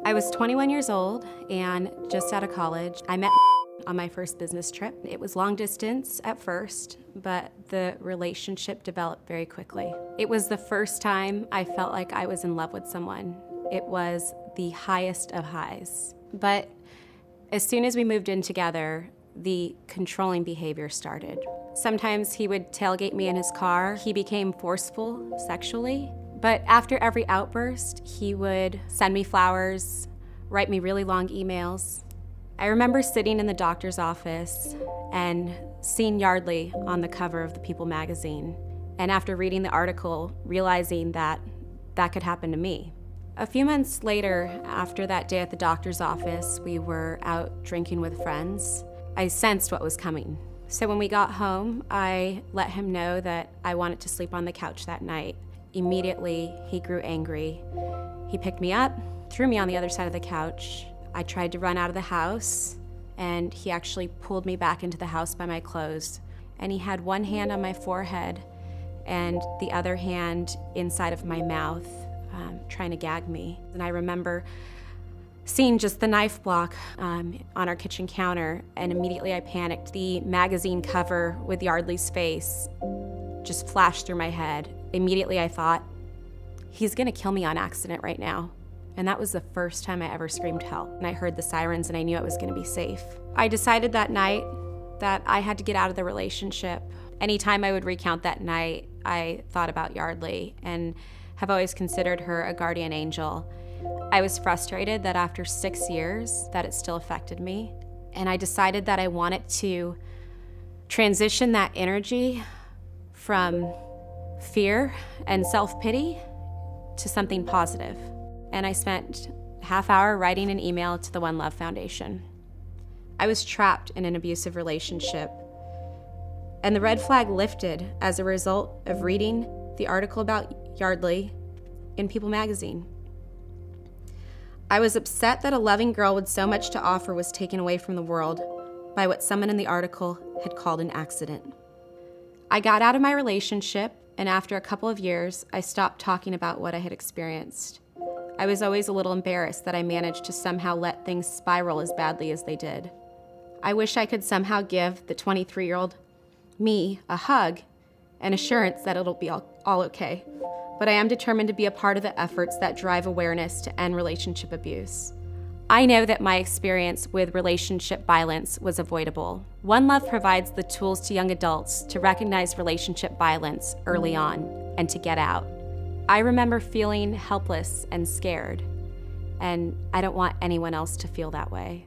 I was 21 years old and just out of college. I met on my first business trip. It was long distance at first, but the relationship developed very quickly. It was the first time I felt like I was in love with someone. It was the highest of highs. But as soon as we moved in together, the controlling behavior started. Sometimes he would tailgate me in his car. He became forceful sexually. But after every outburst, he would send me flowers, write me really long emails. I remember sitting in the doctor's office and seeing Yardley on the cover of the People magazine. And after reading the article, realizing that that could happen to me. A few months later, after that day at the doctor's office, we were out drinking with friends. I sensed what was coming. So when we got home, I let him know that I wanted to sleep on the couch that night. Immediately, he grew angry. He picked me up, threw me on the other side of the couch. I tried to run out of the house, and he actually pulled me back into the house by my clothes. And he had one hand on my forehead and the other hand inside of my mouth, trying to gag me. And I remember seeing just the knife block on our kitchen counter, and immediately I panicked. The magazine cover with Yardley's face just flashed through my head. Immediately I thought, he's gonna kill me on accident right now. And that was the first time I ever screamed help. And I heard the sirens and I knew I was gonna be safe. I decided that night that I had to get out of the relationship. Anytime I would recount that night, I thought about Yardley and have always considered her a guardian angel. I was frustrated that after 6 years that it still affected me. And I decided that I wanted to transition that energy from fear and self-pity to something positive. And I spent a half hour writing an email to the One Love Foundation. I was trapped in an abusive relationship, and the red flag lifted as a result of reading the article about Yardley in People magazine. I was upset that a loving girl with so much to offer was taken away from the world by what someone in the article had called an accident. I got out of my relationship, and after a couple of years, I stopped talking about what I had experienced. I was always a little embarrassed that I managed to somehow let things spiral as badly as they did. I wish I could somehow give the 23-year-old me a hug and assurance that it'll be all okay. But I am determined to be a part of the efforts that drive awareness to end relationship abuse. I know that my experience with relationship violence was avoidable. One Love provides the tools to young adults to recognize relationship violence early on and to get out. I remember feeling helpless and scared, and I don't want anyone else to feel that way.